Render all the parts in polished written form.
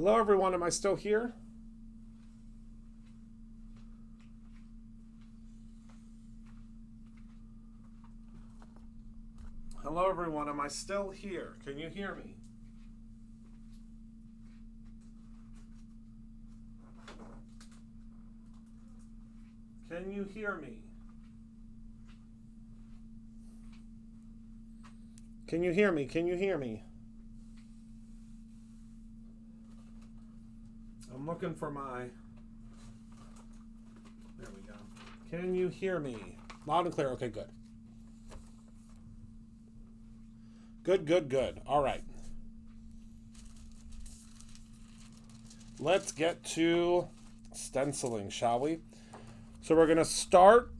Hello everyone, am I still here? Hello everyone, am I still here? Can you hear me? Can you hear me? Can you hear me? Can you hear me? I'm looking for my... There we go. Can you hear me? Loud and clear. Okay, good. Good, good, good. All right. Let's get to stenciling, shall we? So we're going to start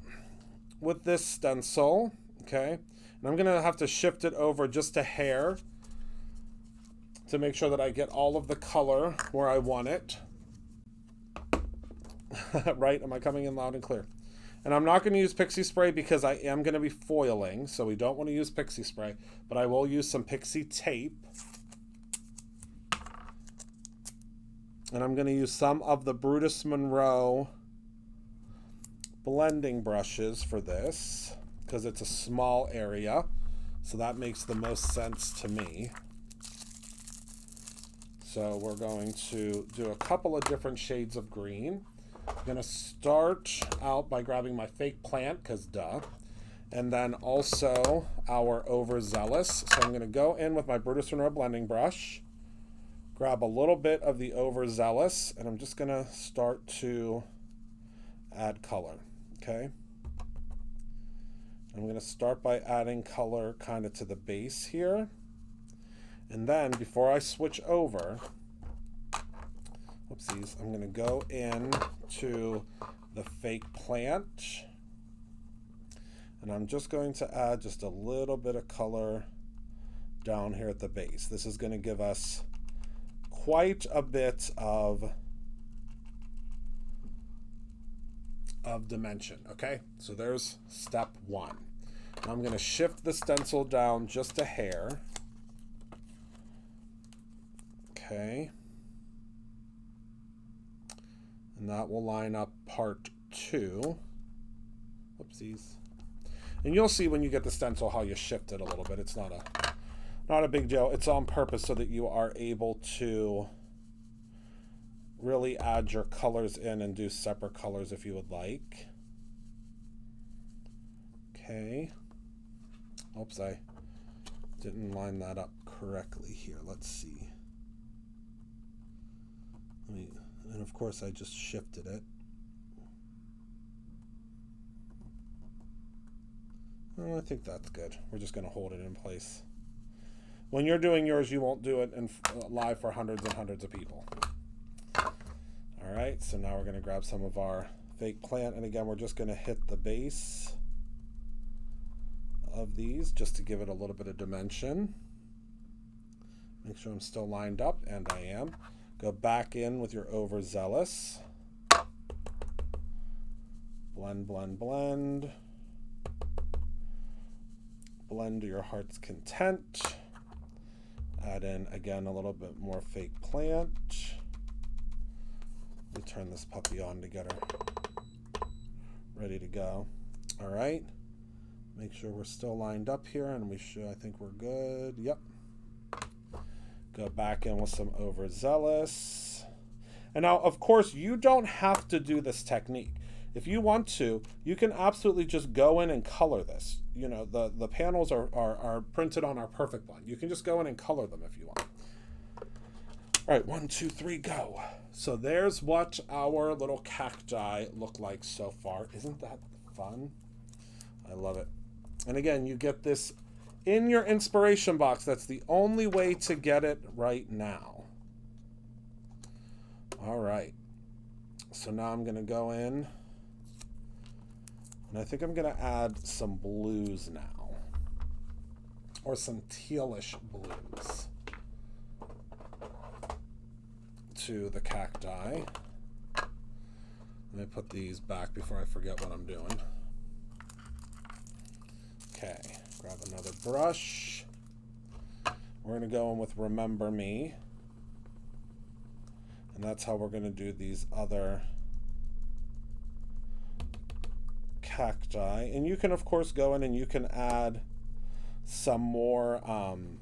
with this stencil, okay? And I'm going to have to shift it over just a hair to make sure that I get all of the color where I want it. Right? Am I coming in loud and clear? And I'm not going to use pixie spray because I am going to be foiling, so we don't want to use pixie spray, but I will use some pixie tape. And I'm going to use some of the Brutus Monroe blending brushes for this because it's a small area, so that makes the most sense to me. So we're going to do a couple of different shades of green. I'm going to start out by grabbing my fake plant, because duh. And then also our overzealous. So I'm going to go in with my Brutus Monroe blending brush, grab a little bit of the overzealous, and I'm just going to start to add color, okay? I'm going to start by adding color kind of to the base here. And then before I switch over, whoopsies, I'm going to go in to the fake plant. And I'm just going to add just a little bit of color down here at the base. This is going to give us quite a bit of dimension, okay? So there's step one. Now I'm going to shift the stencil down just a hair. Okay. And that will line up part two. Whoopsies. And you'll see when you get the stencil how you shift it a little bit. It's not a big deal. It's on purpose so that you are able to really add your colors in and do separate colors if you would like. Okay. Oops, I didn't line that up correctly here. Let's see. And of course I just shifted it. Oh, I think that's good. We're just going to hold it in place. When you're doing yours, you won't do it in live for hundreds and hundreds of people. All right, so now we're going to grab some of our fake plant, and again, we're just going to hit the base of these just to give it a little bit of dimension. Make sure I'm still lined up, and I am. Go back in with your overzealous. Blend, blend, blend. Blend to your heart's content. Add in, again, a little bit more fake plant. Let me turn this puppy on to get her ready to go. All right. Make sure we're still lined up here, and I think we're good. Yep. Go back in with some overzealous. And now, of course, you don't have to do this technique. If you want to, you can absolutely just go in and color this. You know, the panels are printed on our perfect blend. You can just go in and color them if you want. All right, 1, 2, 3, go. So there's what our little cacti look like so far. Isn't that fun? I love it. And again, you get this in your inspiration box. That's the only way to get it right now. All right. So now I'm going to go in. And I think I'm going to add some blues now. Or some tealish blues to the cacti. Let me put these back before I forget what I'm doing. Okay, grab another brush. We're going to go in with Remember Me. And that's how we're going to do these other cacti. And you can, of course, go in and you can add some more. I'm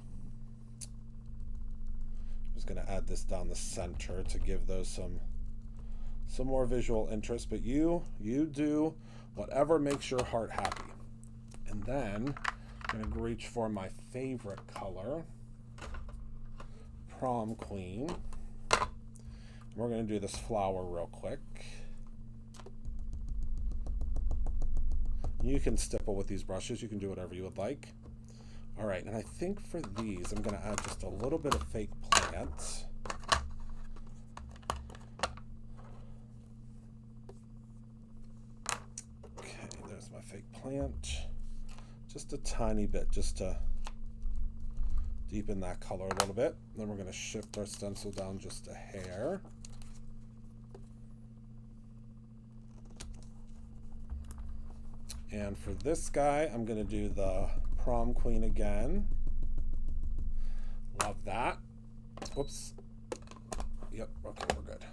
just going to add this down the center to give those some more visual interest. But you do whatever makes your heart happy. And then I'm going to reach for my favorite color, Prom Queen. We're going to do this flower real quick. You can stipple with these brushes. You can do whatever you would like. All right, and I think for these, I'm going to add just a little bit of fake plant. Okay, there's my fake plant. Just a tiny bit, just to deepen that color a little bit. Then we're going to shift our stencil down just a hair. And for this guy, I'm going to do the Prom Queen again. Love that. Whoops. Yep, okay, we're good.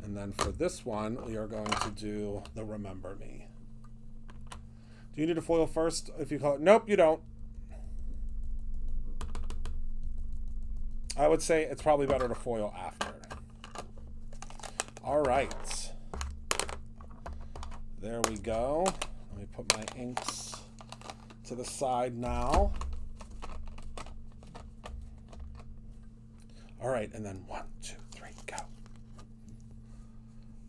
And then for this one, we are going to do the Remember Me. Do you need a foil first if you call it? Nope, you don't. I would say it's probably better to foil after. All right. There we go. Let me put my inks to the side now. All right, and then 1, 2, 3, go.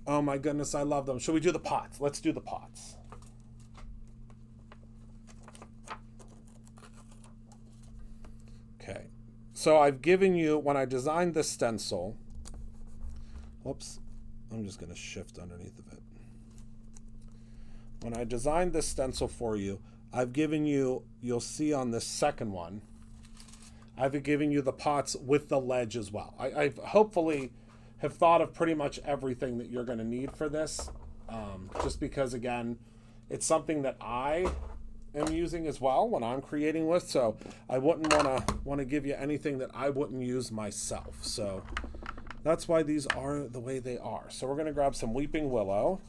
Oh my goodness, I love them. Should we do the pots? Let's do the pots. Okay, so I've given you, when I designed this stencil, whoops, I'm just going to shift underneath of it. When I designed this stencil for you, I've given you, you'll see on this second one, I've given you the pots with the ledge as well. I've hopefully have thought of pretty much everything that you're going to need for this, just because, again, it's something that I am using as well when I'm creating with, so I wouldn't want to give you anything that I wouldn't use myself. So that's why these are the way they are. So we're going to grab some Weeping Willow.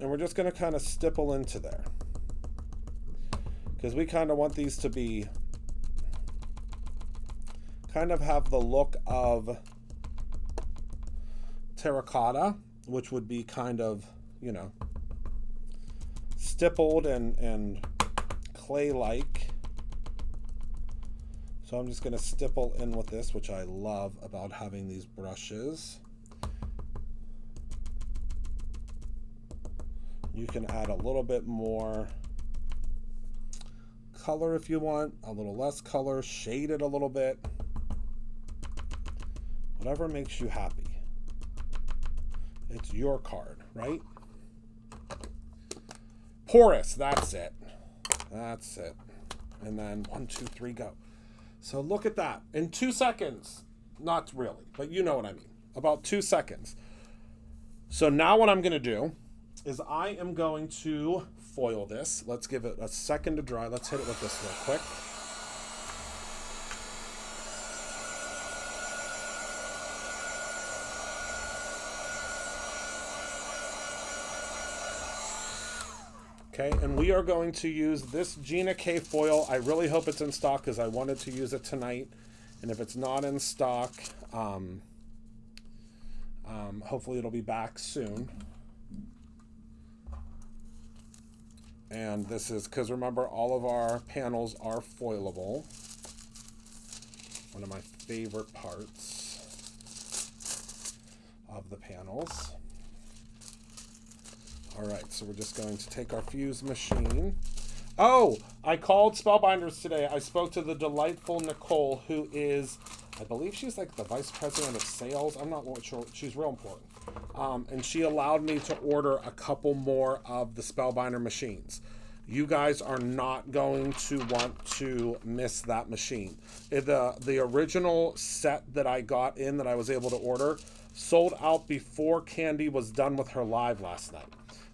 And we're just going to kind of stipple into there, because we kind of want these to be, kind of have the look of terracotta, which would be kind of, you know, stippled and clay-like. So I'm just going to stipple in with this, which I love about having these brushes. You can add a little bit more color if you want, a little less color, shade it a little bit. Whatever makes you happy. It's your card, right? Porous, that's it. That's it. And then 1, 2, 3, go. So look at that. In 2 seconds, not really, but you know what I mean. About 2 seconds. So now what I'm going to do is I am going to foil this. Let's give it a second to dry. Let's hit it with this real quick. Okay, and we are going to use this Gina K foil. I really hope it's in stock because I wanted to use it tonight. And if it's not in stock, hopefully it'll be back soon. And this is, because remember, all of our panels are foilable. One of my favorite parts of the panels. All right, so we're just going to take our fuse machine. Oh, I called Spellbinders today. I spoke to the delightful Nicole, who is, I believe she's like the vice president of sales. I'm not sure. She's real important. And she allowed me to order a couple more of the Spellbinder machines. You guys are not going to want to miss that machine. The original set that I got in that I was able to order sold out before Candy was done with her live last night.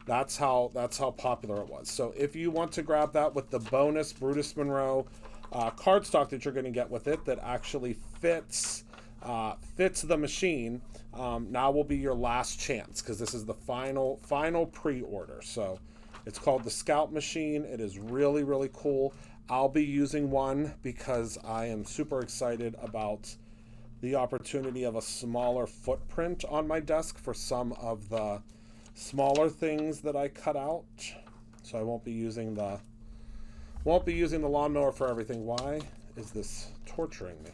That's how popular it was. So if you want to grab that with the bonus Brutus Monroe cardstock that you're going to get with it, that actually fits fits the machine, now will be your last chance, because this is the final pre-order. So it's called the Scout machine. It is really, really cool. I'll be using one because I am super excited about the opportunity of a smaller footprint on my desk for some of the smaller things that I cut out. So I won't be using the lawnmower for everything. Why is this torturing me?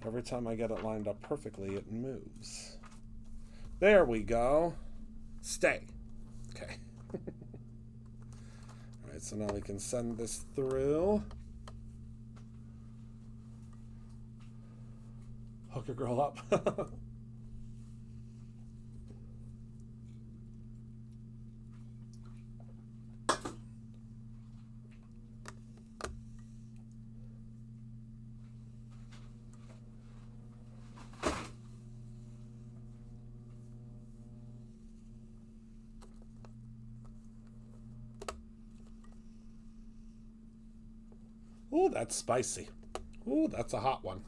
Every time I get it lined up perfectly, it moves. There we go. Stay. Okay. All right, so now we can send this through. Hook a girl up. Ooh, that's spicy. Ooh, that's a hot one.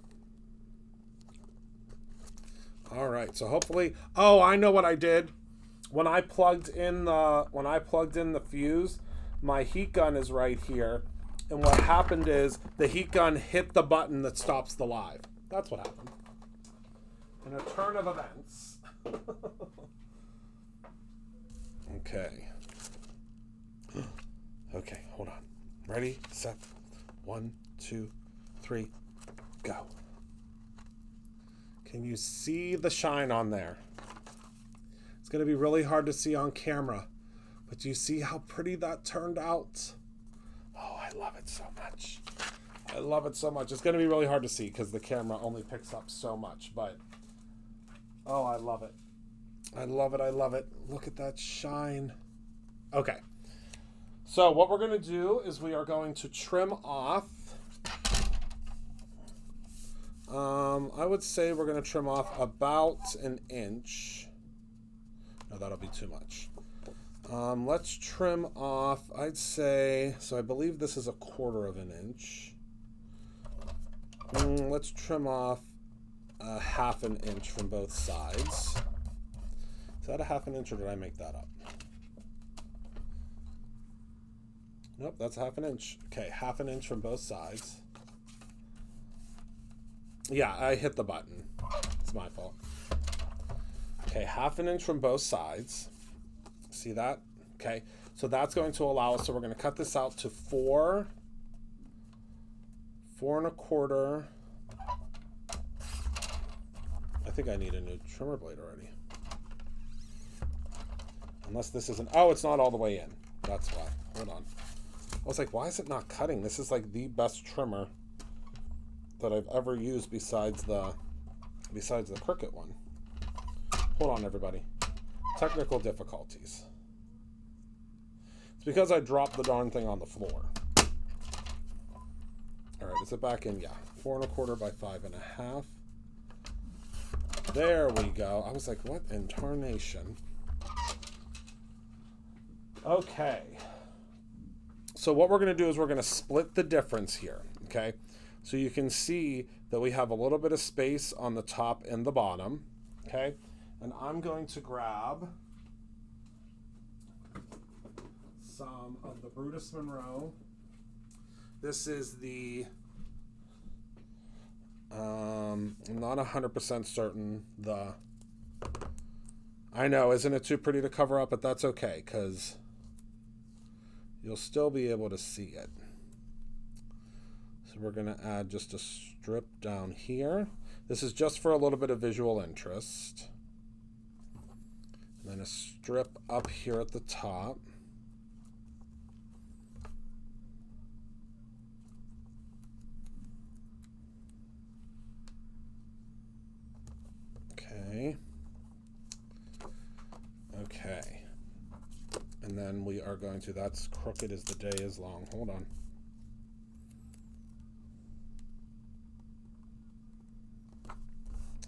All right, so hopefully, oh, I know what I did. When I plugged in the fuse, my heat gun is right here. And what happened is the heat gun hit the button that stops the live. That's what happened. In a turn of events. Okay. Okay, hold on. Ready, set. 1, 2, 3, go. Can you see the shine on there? It's going to be really hard to see on camera, but do you see how pretty that turned out? Oh, I love it so much. I love it so much. It's going to be really hard to see because the camera only picks up so much, but oh, I love it. I love it. I love it. Look at that shine. Okay. So what we're going to do is we are going to trim off. I would say we're going to trim off about 1 inch. No, that'll be too much. Let's trim off, I'd say, so I believe this is 1/4 of an inch. Let's trim off 1/2 an inch from both sides. Is that 1/2 inch or did I make that up? Nope, that's 1/2 inch. Okay, 1/2 inch from both sides. Yeah, I hit the button. It's my fault. Okay, 1/2 inch from both sides. See that? Okay, so that's going to allow us, so we're going to cut this out to 4 1/4. I think I need a new trimmer blade already. Unless this isn't, oh, it's not all the way in. That's why. Hold on. I was like, why is it not cutting? This is like the best trimmer that I've ever used besides the Cricut one. Hold on, everybody. Technical difficulties. It's because I dropped the darn thing on the floor. All right, is it back in? Yeah, 4 1/4 by 5 1/2. There we go. I was like, what in tarnation? Okay. So what we're going to do is we're going to split the difference here, okay? So you can see that we have a little bit of space on the top and the bottom, okay? And I'm going to grab some of the Brutus Monroe. This is the, I'm not 100% certain, I know, isn't it too pretty to cover up, but that's okay, because you'll still be able to see it. So we're going to add just a strip down here. This is just for a little bit of visual interest. And then a strip up here at the top. Okay. Okay. And then we are going to, that's crooked as the day is long. Hold on.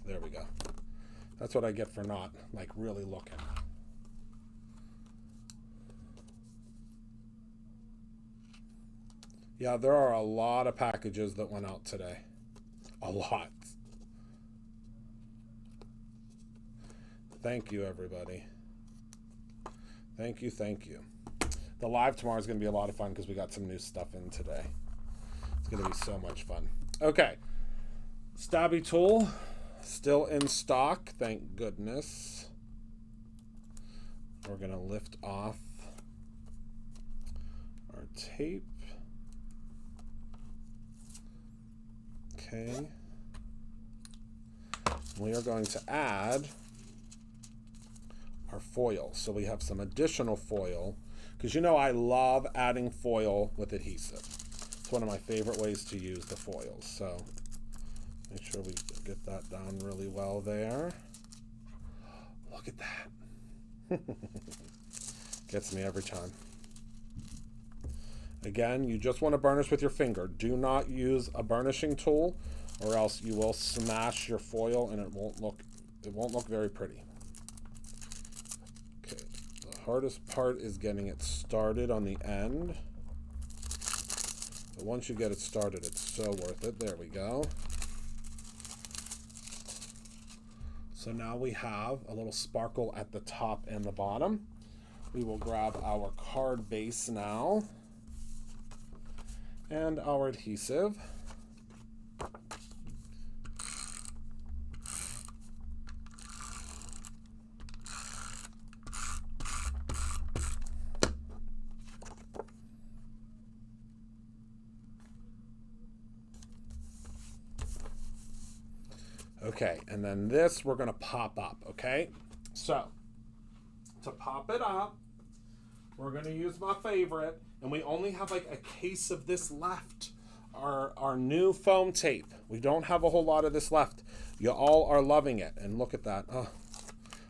There we go. That's what I get for not, like, really looking. Yeah, there are a lot of packages that went out today. A lot. Thank you, everybody. Thank you, thank you. The live tomorrow is going to be a lot of fun because we got some new stuff in today. It's going to be so much fun. Okay. Stabby tool, still in stock, thank goodness. We're going to lift off our tape. Okay. We are going to add our foil. So we have some additional foil, because you know I love adding foil with adhesive. It's one of my favorite ways to use the foils. So make sure we get that down really well there. Look at that. Gets me every time. Again, you just want to burnish with your finger. Do not use a burnishing tool, or else you will smash your foil and it won't look very pretty. Okay, the hardest part is getting it started on the end. But once you get it started, it's so worth it. There we go. So now we have a little sparkle at the top and the bottom. We will grab our card base now and our adhesive. Okay, and then this we're going to pop up, okay? So, to pop it up, we're going to use my favorite, and we only have like a case of this left, our new foam tape. We don't have a whole lot of this left. You all are loving it, and look at that. Oh,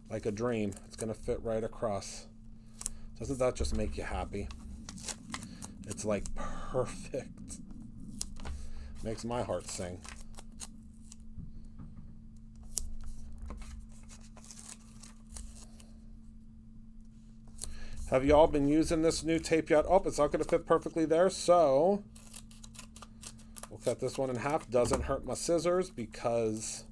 like a dream. It's going to fit right across. Doesn't that just make you happy? It's like perfect. Makes my heart sing. Have you all been using this new tape yet? Oh, it's not going to fit perfectly there, so we'll cut this one in half. Doesn't hurt my scissors because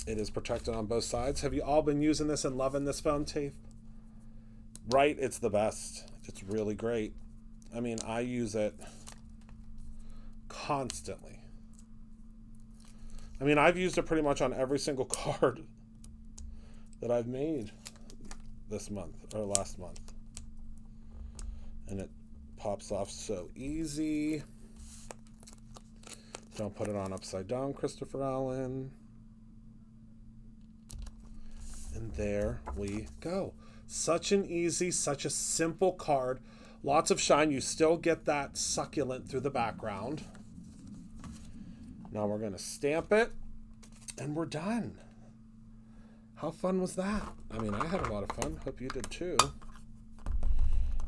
it is protected on both sides. Have you all been using this and loving this foam tape? Right? It's the best. It's really great. I mean, I use it constantly. I mean, I've used it pretty much on every single card that I've made this month or last month, and it pops off so easy. Don't put it on upside down, Christopher Allen. And there we go. Such an easy, such a simple card. Lots of shine. You still get that succulent through the background. Now we're going to stamp it and we're done. How fun was that? I mean, I had a lot of fun. Hope you did too.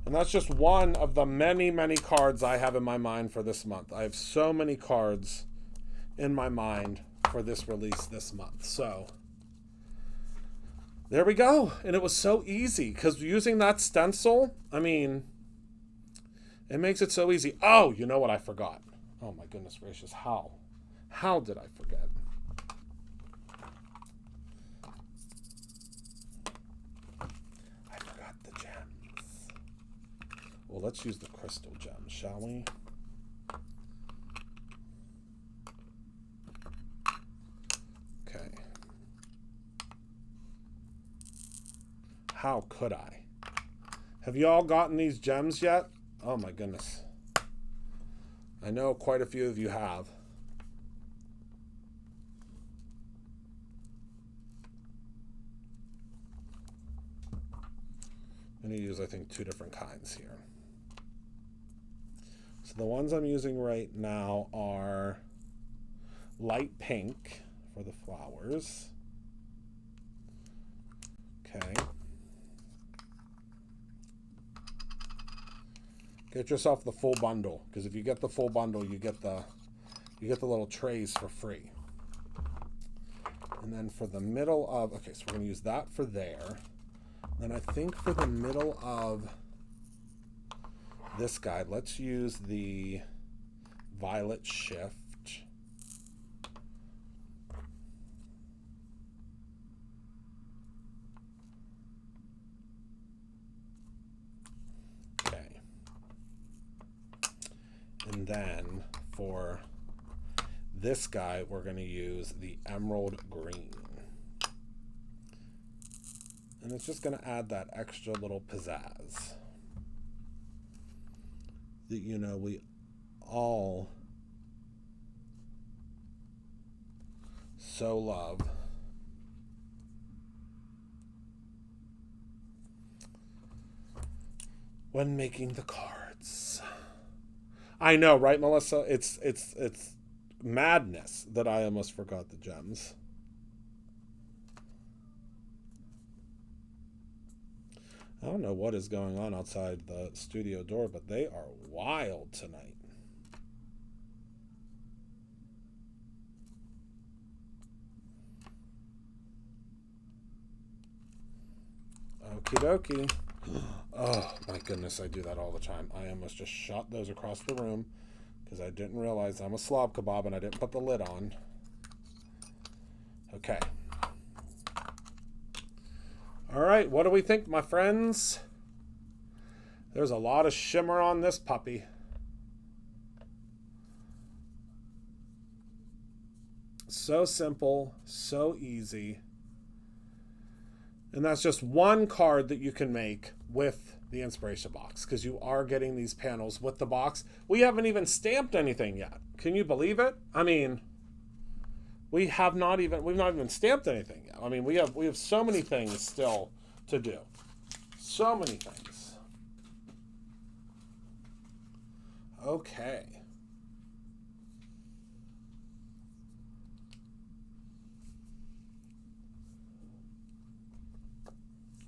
And that's just one of the many, many cards I have in my mind for this month. I have so many cards in my mind for this release this month. So there we go. And it was so easy because using that stencil, I mean, it makes it so easy. Oh, you know what I forgot? Oh my goodness gracious. How? How did I forget? Well, let's use the crystal gems, shall we? Okay. How could I? Have you all gotten these gems yet? Oh my goodness. I know quite a few of you have. I'm going to use, I think, 2 different kinds here. So the ones I'm using right now are light pink for the flowers. Okay. Get yourself the full bundle, because if you get the full bundle, you get the little trays for free. And then for the middle of, okay, so we're going to use that for there. Then I think for the middle of this guy, let's use the violet shift. then for this guy, we're going to use the emerald green. And it's just going to add that extra little pizzazz that, you know, we all so love. When making the cards. I know, right, Melissa? It's madness that I almost forgot the gems. I don't know what is going on outside the studio door, but they are wild tonight. Okie dokie. Oh, my goodness, I do that all the time. I almost just shot those across the room because I didn't realize I'm a slob kebab and I didn't put the lid on. Okay. All right, what do we think, my friends? There's a lot of shimmer on this puppy. So simple, so easy. And that's just one card that you can make with the inspiration box, because you are getting these panels with the box. We haven't even stamped anything yet. Can you believe it? I mean, we've not even stamped anything yet. I mean, we have so many things still to do. So many things. Okay.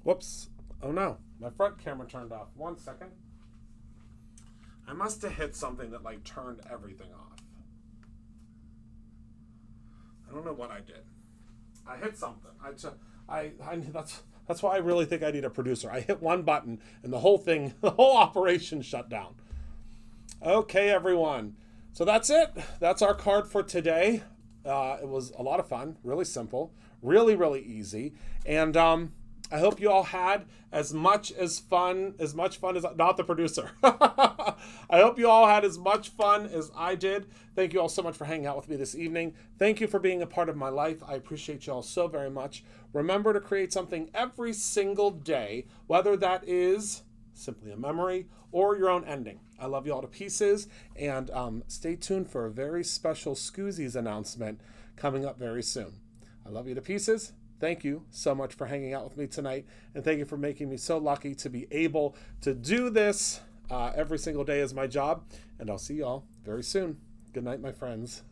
Whoops. Oh no, my front camera turned off. 1 second. I must have hit something that like turned everything off. I don't know what I did. I hit something. That's why I really think I need a producer. I hit one button and the whole operation shut down. Okay, everyone. So that's it. That's our card for today. It was a lot of fun, really simple, really, really easy. And I hope you all had as much fun as not the producer. I hope you all had as much fun as I did. Thank you all so much for hanging out with me this evening. Thank you for being a part of my life. I appreciate you all so very much. Remember to create something every single day, whether that is simply a memory or your own ending. I love you all to pieces, and stay tuned for a very special Scoozies announcement coming up very soon. I love you to pieces. Thank you so much for hanging out with me tonight, and thank you for making me so lucky to be able to do this every single day as my job, and I'll see y'all very soon. Good night, my friends.